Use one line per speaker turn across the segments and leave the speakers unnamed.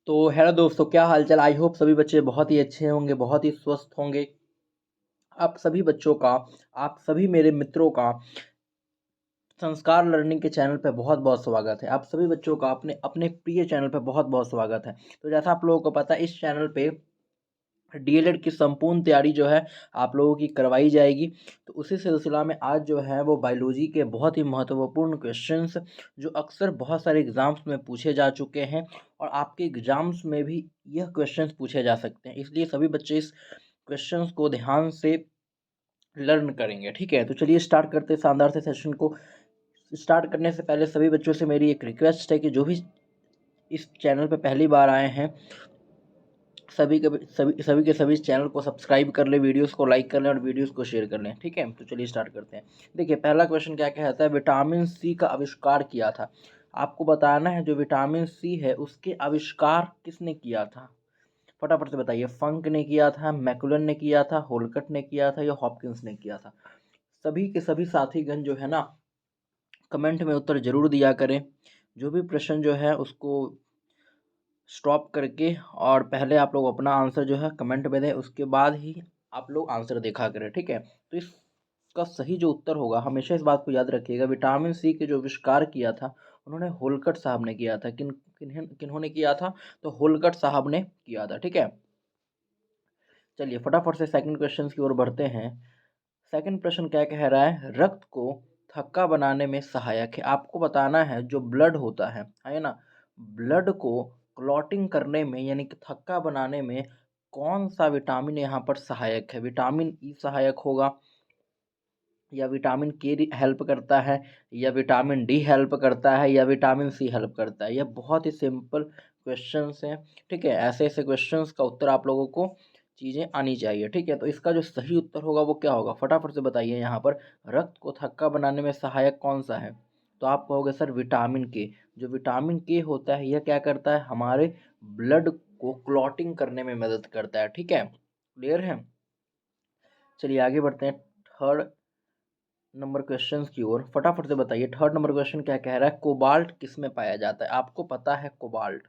तो हेलो दोस्तों, क्या हालचाल। आई होप सभी बच्चे बहुत ही अच्छे होंगे, बहुत ही स्वस्थ होंगे। आप सभी बच्चों का, आप सभी मेरे मित्रों का संस्कार लर्निंग के चैनल पे बहुत बहुत स्वागत है। आप सभी बच्चों का अपने अपने प्रिय चैनल पे बहुत बहुत स्वागत है। तो जैसा आप लोगों को पता है, इस चैनल पे डीएलएड की संपूर्ण तैयारी जो है आप लोगों की करवाई जाएगी। तो उसी सिलसिला में आज जो है वो बायोलॉजी के बहुत ही महत्वपूर्ण क्वेश्चंस जो अक्सर बहुत सारे एग्जाम्स में पूछे जा चुके हैं और आपके एग्जाम्स में भी यह क्वेश्चंस पूछे जा सकते हैं, इसलिए सभी बच्चे इस क्वेश्चंस को ध्यान से लर्न करेंगे। ठीक है, तो चलिए स्टार्ट करते हैं शानदार से सेशन को। स्टार्ट करने से पहले सभी बच्चों से मेरी एक रिक्वेस्ट है कि जो भी इस चैनल पर पहली बार आए हैं, सभी के सभी चैनल को सब्सक्राइब कर लें, वीडियोस को लाइक कर लें और वीडियोस को शेयर कर लें। ठीक है, तो चलिए स्टार्ट करते हैं। देखिए, पहला क्वेश्चन क्या कहता है, विटामिन सी का आविष्कार किया था। आपको बताना है जो विटामिन सी है उसके आविष्कार किसने किया था। फटाफट से बताइए। फंक ने किया था, मैकुलन ने किया था, होलकट ने किया था या हॉपकिंस ने किया था। सभी के सभी साथीगण जो है ना, कमेंट में उत्तर जरूर दिया करें। जो भी प्रश्न जो है उसको स्टॉप करके और पहले आप लोग अपना आंसर जो है कमेंट में दें, उसके बाद ही आप लोग आंसर देखा करें। ठीक है, तो इसका सही जो उत्तर होगा, हमेशा इस बात को याद रखिएगा, विटामिन सी के जो आविष्कार किया था उन्होंने होलकट साहब ने किया था। किन्होंने किया था, तो होलकट साहब ने किया था। ठीक है, चलिए फटाफट से सेकंड क्वेश्चन की ओर बढ़ते हैं। सेकंड प्रश्न क्या कह रहा है, रक्त को थक्का बनाने में सहायक है। आपको बताना है जो ब्लड होता है ना, ब्लड को क्लॉटिंग करने में यानी कि थक्का बनाने में कौन सा विटामिन यहाँ पर सहायक है। विटामिन ई सहायक होगा, या विटामिन के हेल्प करता है, या विटामिन डी हेल्प करता है, या विटामिन सी हेल्प करता है। यह बहुत ही सिंपल क्वेश्चंस हैं। ठीक है, ऐसे ऐसे क्वेश्चंस का उत्तर आप लोगों को चीज़ें आनी चाहिए। ठीक है, तो इसका जो सही उत्तर होगा वो क्या होगा, फटाफट से बताइए। यहाँ पर रक्त को थक्का बनाने में सहायक कौन सा है, तो आप कहोगे सर विटामिन के। जो विटामिन के होता है यह क्या करता है, हमारे ब्लड को क्लॉटिंग करने में मदद करता है। ठीक है, क्लियर है। चलिए आगे बढ़ते हैं थर्ड नंबर क्वेश्चन की ओर। फटाफट से बताइए थर्ड नंबर क्वेश्चन क्या कह रहा है, कोबाल्ट किस में पाया जाता है। आपको पता है कोबाल्ट।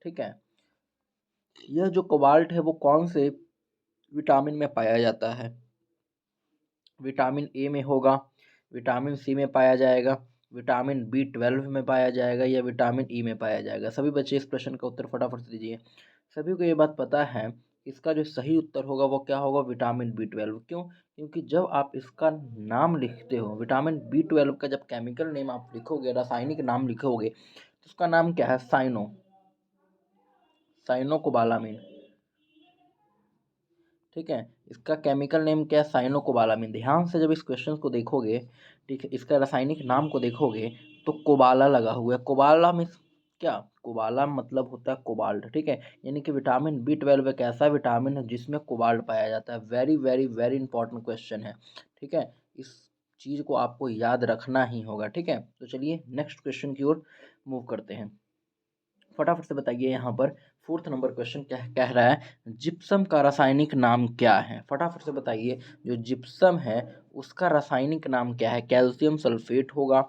ठीक है, यह जो कोबाल्ट है वो कौन से विटामिन में पाया जाता है। विटामिन ए में होगा, विटामिन सी में पाया जाएगा, विटामिन बी 12 में पाया जाएगा, या विटामिन ई में पाया जाएगा। सभी बच्चे इस प्रश्न का उत्तर फटाफट से दीजिए। सभी को ये बात पता है, इसका जो सही उत्तर होगा वो क्या होगा, विटामिन बी 12। क्यों, क्योंकि जब आप इसका नाम लिखते हो, विटामिन बी 12 का जब केमिकल नेम आप लिखोगे, रासायनिक नाम लिखोगे, तो उसका नाम क्या है, साइनोकोबालामिन। ठीक है, इसका केमिकल नेम क्या है, साइनोकोबालामिन। ध्यान से जब इस क्वेश्चन को देखोगे, ठीक है, इसका रासायनिक नाम को देखोगे तो कोबाला लगा हुआ है। कोबाला में क्या, कोबाला मतलब होता है कोबाल्ट। ठीक है, यानी कि विटामिन बी 12 एक ऐसा विटामिन है जिसमें कोबाल्ट पाया जाता है। Very very very important question है। ठीक है, इस चीज़ को आपको याद रखना ही होगा। ठीक है, तो चलिए नेक्स्ट क्वेश्चन की ओर मूव करते हैं। फटाफट से बताइए यहाँ पर फोर्थ नंबर क्वेश्चन क्या कह रहा है, जिप्सम का रासायनिक नाम क्या है। फटाफट से बताइए, जो जिप्सम है उसका रासायनिक नाम क्या है। कैल्शियम सल्फेट होगा,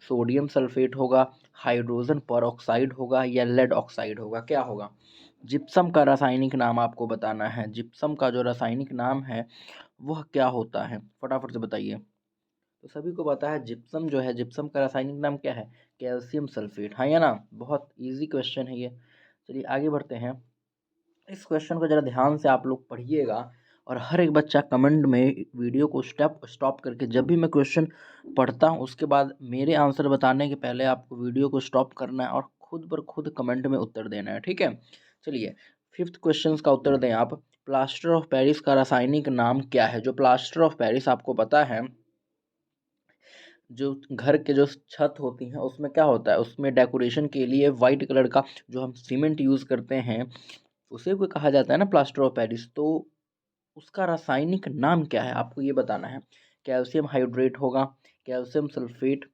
सोडियम सल्फेट होगा, हाइड्रोजन परऑक्साइड होगा, या लेड ऑक्साइड होगा, क्या होगा। जिप्सम का रासायनिक नाम आपको बताना है। जिप्सम का जो रासायनिक नाम है वह क्या होता है, फटाफट से बताइए। तो सभी को पता है जिप्सम जो है, जिप्सम का रासायनिक नाम क्या है, कैल्शियम सल्फेट। हाँ या ना, बहुत इजी क्वेश्चन है ये। चलिए आगे बढ़ते हैं। इस क्वेश्चन को ज़रा ध्यान से आप लोग पढ़िएगा और हर एक बच्चा कमेंट में वीडियो को स्टॉप करके, जब भी मैं क्वेश्चन पढ़ता हूँ उसके बाद मेरे आंसर बताने के पहले आपको वीडियो को स्टॉप करना है और खुद पर खुद कमेंट में उत्तर देना है। ठीक है, चलिए फिफ्थ क्वेश्चन का उत्तर दें आप। प्लास्टर ऑफ पेरिस का रासायनिक नाम क्या है। जो प्लास्टर ऑफ पेरिस आपको पता है, जो घर के जो छत होती हैं उसमें क्या होता है, उसमें डेकोरेशन के लिए वाइट कलर का जो हम सीमेंट यूज़ करते हैं उसे भी कहा जाता है ना प्लास्टर ऑफ पेरिस। तो उसका रासायनिक नाम क्या है आपको ये बताना है। कैल्शियम हाइड्रेट होगा, कैल्शियम सल्फेट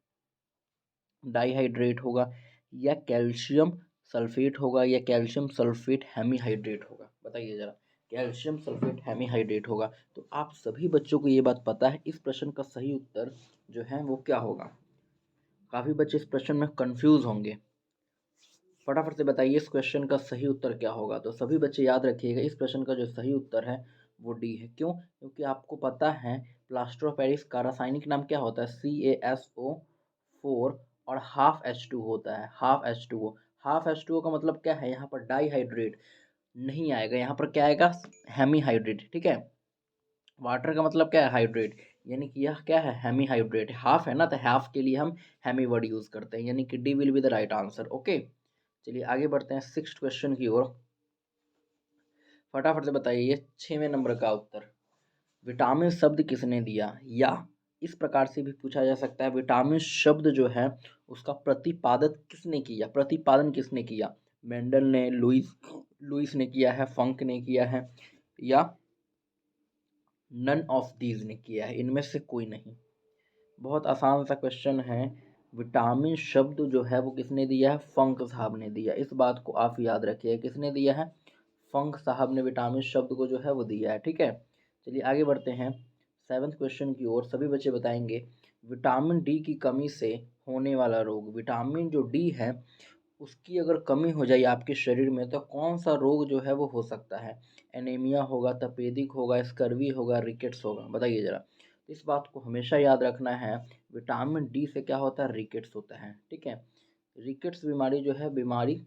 डाइहाइड्रेट होगा, या कैल्शियम सल्फेट होगा, या कैल्शियम सल्फेट हेमीहाइड्रेट होगा। बताइए ज़रा, कैल्शियम सल्फेट हेमीहाइड्रेट होगा। तो आप सभी बच्चों को ये बात पता है, इस प्रश्न का सही उत्तर जो है वो क्या होगा। काफ़ी बच्चे इस प्रश्न में कंफ्यूज होंगे। फटाफट से बताइए इस क्वेश्चन का सही उत्तर क्या होगा। तो सभी बच्चे याद रखिएगा, इस प्रश्न का जो सही उत्तर है वो डी है। क्यों? क्योंकि आपको पता है प्लास्टर ऑफ पेरिस का रासायनिक नाम क्या होता है, CaSO4 और हाफ H2 होता है, हाफ H2O। हाफ H2O का मतलब क्या है, यहाँ पर डाईहाइड्रेट नहीं आएगा, यहाँ पर क्या आएगा, हेमीहाइड्रेट। ठीक है, वाटर का मतलब क्या है, हाइड्रेट, यानी कि यह क्या है, हेमी हाइड्रेट। हाफ है ना, तो हाफ के लिए हम हेमी वर्ड यूज करते हैं, यानी कि D will be the right answer. Okay, चलिए आगे बढ़ते हैं सिक्स्थ क्वेश्चन की ओर। फटाफट से बताइए 6वें नंबर का उत्तर। विटामिन शब्द किसने दिया, या इस प्रकार से भी पूछा जा सकता है, विटामिन शब्द जो है उसका प्रतिपादन किसने किया, प्रतिपादन किसने किया। मेंडल ने, लुइस लुइस ने किया है, फंक ने किया है, या नन ऑफ दीज ने किया है, इनमें से कोई नहीं। बहुत आसान सा क्वेश्चन है। विटामिन शब्द जो है वो किसने दिया है, फंक साहब ने दिया। इस बात को आप याद रखिए, किसने दिया है, फंक साहब ने विटामिन शब्द को जो है वो दिया है। ठीक है, चलिए आगे बढ़ते हैं सेवन्थ क्वेश्चन की ओर। सभी बच्चे बताएंगे विटामिन डी की कमी से होने वाला रोग। विटामिन जो डी है उसकी अगर कमी हो जाए आपके शरीर में तो कौन सा रोग जो है वो हो सकता है। एनीमिया होगा, तपेदिक होगा, स्कर्वी होगा, रिकेट्स होगा, बताइए ज़रा। इस बात को हमेशा याद रखना है, विटामिन डी से क्या होता है, रिकेट्स होता है। ठीक है, रिकेट्स बीमारी जो है बीमारी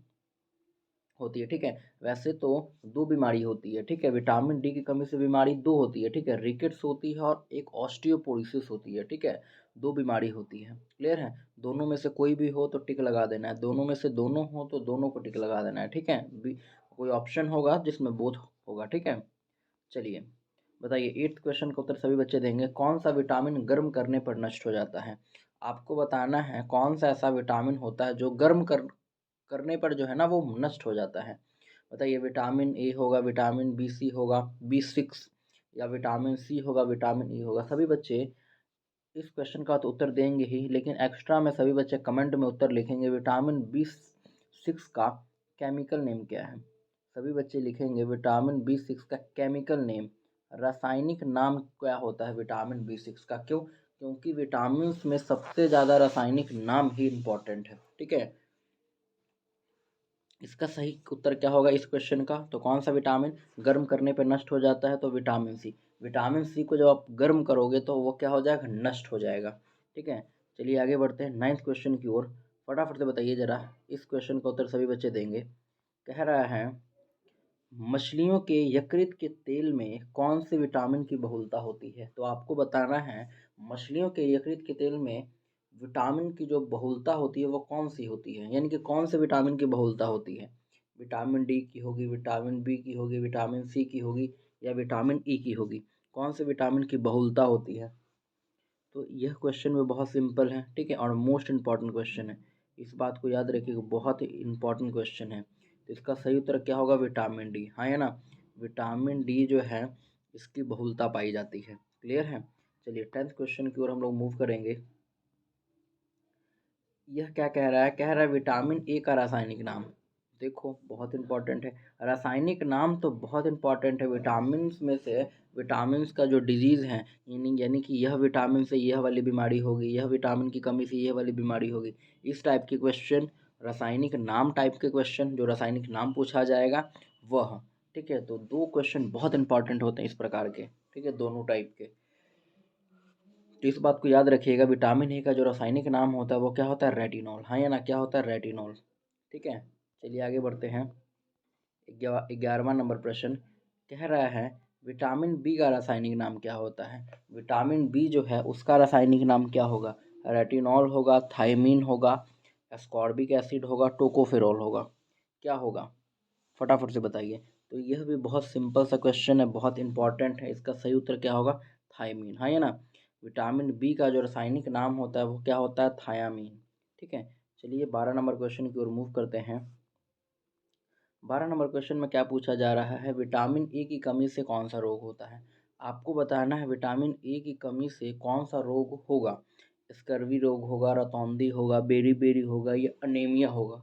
होती है। ठीक है, वैसे तो दो बीमारी होती है। ठीक है, विटामिन डी की कमी से बीमारी दो होती है। ठीक है, रिकेट्स होती है और एक ऑस्टियोपोरोसिस होती है। ठीक है, दो बीमारी होती है, क्लियर है। दोनों में से कोई भी हो तो टिक लगा देना है, दोनों में से दोनों हो तो दोनों को टिक लगा देना है। ठीक है, कोई ऑप्शन होगा जिसमें बोथ होगा। ठीक है, चलिए बताइए एट्थ क्वेश्चन का उत्तर सभी बच्चे देंगे। कौन सा विटामिन गर्म करने पर नष्ट हो जाता है। आपको बताना है कौन सा ऐसा विटामिन होता है जो गर्म करने पर जो है ना वो नष्ट हो जाता है। बताइए, विटामिन ए होगा, विटामिन बी सी होगा, B6, या विटामिन सी होगा, विटामिन ई होगा। सभी बच्चे इस क्वेश्चन का तो उत्तर देंगे ही, लेकिन एक्स्ट्रा में सभी बच्चे कमेंट में उत्तर लिखेंगे विटामिन B6 का केमिकल नेम क्या है। सभी बच्चे लिखेंगे विटामिन B6 का केमिकल नेम, रासायनिक नाम क्या होता है विटामिन B6 का। क्यों? क्योंकि विटामिन में सबसे ज़्यादा रासायनिक नाम ही इम्पोर्टेंट है। ठीक है, इसका सही उत्तर क्या होगा इस क्वेश्चन का, तो कौन सा विटामिन गर्म करने पर नष्ट हो जाता है, तो विटामिन सी। विटामिन सी को जब आप गर्म करोगे तो वो क्या हो जाएगा, नष्ट हो जाएगा। ठीक है, चलिए आगे बढ़ते हैं नाइन्थ क्वेश्चन की ओर। फटाफट से बताइए जरा, इस क्वेश्चन का उत्तर सभी बच्चे देंगे। कह रहा है मछलियों के यकृत के तेल में कौन से विटामिन की बहुलता होती है। तो आपको बताना है मछलियों के यकृत के तेल में विटामिन की जो बहुलता होती है वो कौन सी होती है, यानी कि कौन से विटामिन की बहुलता होती है। विटामिन डी की होगी, विटामिन बी की होगी, विटामिन सी की होगी, या विटामिन ई की होगी। कौन से विटामिन की बहुलता होती है। तो यह क्वेश्चन भी बहुत सिंपल है। ठीक है, और मोस्ट इम्पॉर्टेंट क्वेश्चन है, इस बात को याद रखिएगा, बहुत ही इंपॉर्टेंट क्वेश्चन है। तो इसका सही उत्तर क्या होगा, विटामिन डी। हाँ है ना, विटामिन डी जो है इसकी बहुलता पाई जाती है। क्लियर है, चलिए टेंथ क्वेश्चन की ओर हम लोग मूव करेंगे। यह क्या कह रहा है, कह रहा है विटामिन ए का रासायनिक नाम। देखो बहुत इंपॉर्टेंट है, रासायनिक नाम तो बहुत इंपॉर्टेंट है। विटामिन में से विटामिन का जो डिजीज़ है, यानी कि यह विटामिन से यह वाली बीमारी होगी, यह विटामिन की कमी से यह वाली बीमारी होगी, इस टाइप के क्वेश्चन, रासायनिक नाम टाइप के क्वेश्चन, जो रासायनिक नाम पूछा जाएगा वह। ठीक है, तो दो क्वेश्चन बहुत इंपॉर्टेंट होते हैं इस प्रकार के। ठीक है, दोनों टाइप के। तो इस बात को याद रखिएगा, विटामिन ए का जो रासायनिक नाम होता है वो क्या होता है, रेटिनॉल। हाँ या ना, क्या होता है, रेटिनॉल। ठीक है, चलिए आगे बढ़ते हैं। 11वां नंबर प्रश्न कह रहा है विटामिन बी का रासायनिक नाम क्या होता है। विटामिन बी जो है उसका रासायनिक नाम क्या होगा, रेटिनॉल होगा, थायमीन होगा, एस्कॉर्बिक एसिड होगा, टोकोफेरॉल होगा, क्या होगा, फटाफट से बताइए। तो यह भी बहुत सिंपल सा क्वेश्चन है, बहुत इंपॉर्टेंट है। इसका सही उत्तर क्या होगा, थायमीन। हाँ या ना, विटामिन बी का जो रासायनिक नाम होता है वो क्या होता है, थायामीन। ठीक है, चलिए 12 नंबर क्वेश्चन की ओर मूव करते हैं। 12 नंबर क्वेश्चन में क्या पूछा जा रहा है, विटामिन ए की कमी से कौन सा रोग होता है। आपको बताना है विटामिन ए की कमी से कौन सा रोग होगा। स्कर्वी रोग होगा, रतौंधी होगा, बेरी बेरी होगा, या अनीमिया होगा।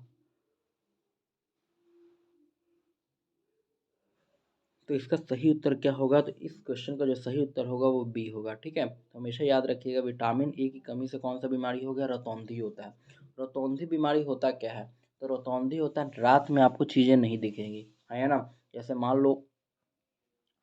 तो इसका सही उत्तर क्या होगा, तो इस क्वेश्चन का जो सही उत्तर होगा वो बी होगा। ठीक है, तो हमेशा याद रखिएगा विटामिन ए की कमी से कौन सा बीमारी हो गया, रतौंधी होता है। रतौंधी बीमारी होता क्या है, तो रतौंधी होता है रात में आपको चीज़ें नहीं दिखेंगी, है ना। जैसे मान लो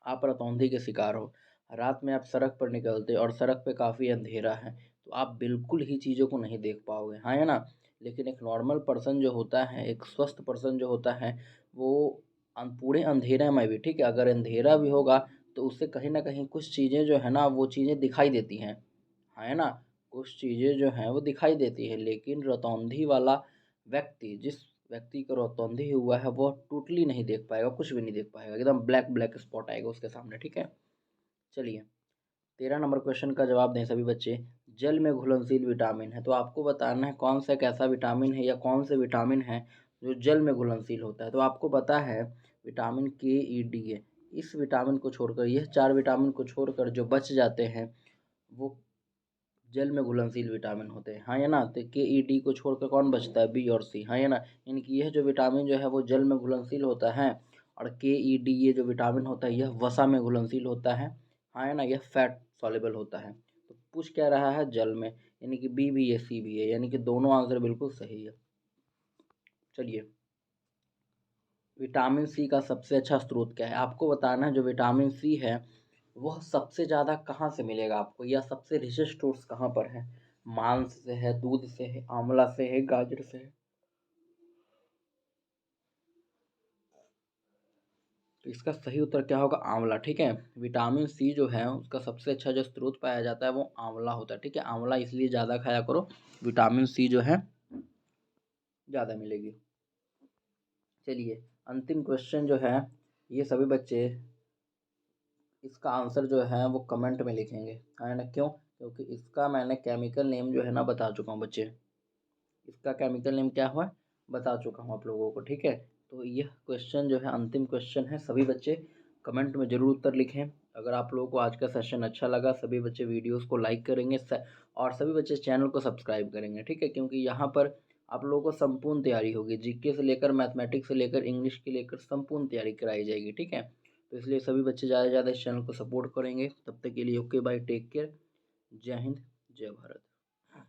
आप रतौंधी के शिकार हो, रात में आप सड़क पर निकलते और सड़क पे काफ़ी अंधेरा है, तो आप बिल्कुल ही चीज़ों को नहीं देख पाओगे, हाँ, है ना। लेकिन एक नॉर्मल पर्सन जो होता है, एक स्वस्थ पर्सन जो होता है, वो पूरे अंधेरे में भी, ठीक है, अगर अंधेरा भी होगा तो उससे कहीं ना कहीं कुछ चीज़ें जो है ना वो चीज़ें दिखाई देती हैं, हाँ, है ना। कुछ चीज़ें जो हैं वो दिखाई देती है, लेकिन रतौंधी वाला व्यक्ति, जिस व्यक्ति को रतौंधी हुआ है, वो टोटली नहीं देख पाएगा, कुछ भी नहीं देख पाएगा, एकदम ब्लैक ब्लैक स्पॉट आएगा उसके सामने, ठीक है। चलिए 13 नंबर क्वेश्चन का जवाब दें सभी बच्चे। जल में घुलनशील विटामिन है, तो आपको बताना है कौन सा एक ऐसा विटामिन है या कौन से विटामिन है जो जल में घुलनशील होता है। तो आपको पता है विटामिन के, ई, डी है। इस विटामिन को छोड़कर, यह 4 विटामिन को छोड़कर जो बच जाते हैं वो जल में घुलनशील विटामिन होते हैं, हाँ या ना। तो के, ई, डी को छोड़कर कौन बचता है, बी और सी, हाँ या ना। यानी कि यह जो विटामिन जो है वो जल में घुलनशील होता है, और के, ई, डी ये जो विटामिन होता है यह वसा में घुलनशील होता है, हाँ या ना। यह फैट सॉल्युबल होता है। तो पूछ क्या रहा है, जल में, यानी कि बी भी है सी भी है, यानी कि दोनों आंसर बिल्कुल सही है। चलिए विटामिन सी का सबसे अच्छा स्रोत क्या है, आपको बताना है। जो विटामिन सी है वह सबसे ज़्यादा कहाँ से मिलेगा आपको, या सबसे रिचेस्ट सोर्स कहाँ पर है। मांस से है, दूध से है, आंवला से है, गाजर से है। तो इसका सही उत्तर क्या होगा, आंवला, ठीक है। विटामिन सी जो है उसका सबसे अच्छा जो स्रोत पाया जाता है वो आंवला होता है, ठीक है। आंवला इसलिए ज़्यादा खाया करो, विटामिन सी जो है ज़्यादा मिलेगी। चलिए अंतिम क्वेश्चन जो है, ये सभी बच्चे इसका आंसर जो है वो कमेंट में लिखेंगे, है ना। क्यों, क्योंकि इसका मैंने केमिकल नेम जो है ना बता चुका हूँ बच्चे। इसका केमिकल नेम क्या हुआ बता चुका हूँ आप लोगों को, ठीक है। तो यह क्वेश्चन जो है अंतिम क्वेश्चन है, सभी बच्चे कमेंट में ज़रूर उत्तर लिखें। अगर आप लोगों को आज का सेशन अच्छा लगा, सभी बच्चे वीडियोस को लाइक करेंगे और सभी बच्चे चैनल को सब्सक्राइब करेंगे, ठीक है। क्योंकि यहाँ पर आप लोगों को संपूर्ण तैयारी होगी, जीके से लेकर मैथमेटिक्स से लेकर इंग्लिश के लेकर संपूर्ण तैयारी कराई जाएगी, ठीक है। तो इसलिए सभी बच्चे ज़्यादा से ज़्यादा इस चैनल को सपोर्ट करेंगे। तब तक के लिए ओके बाय, टेक केयर, जय हिंद, जय भारत।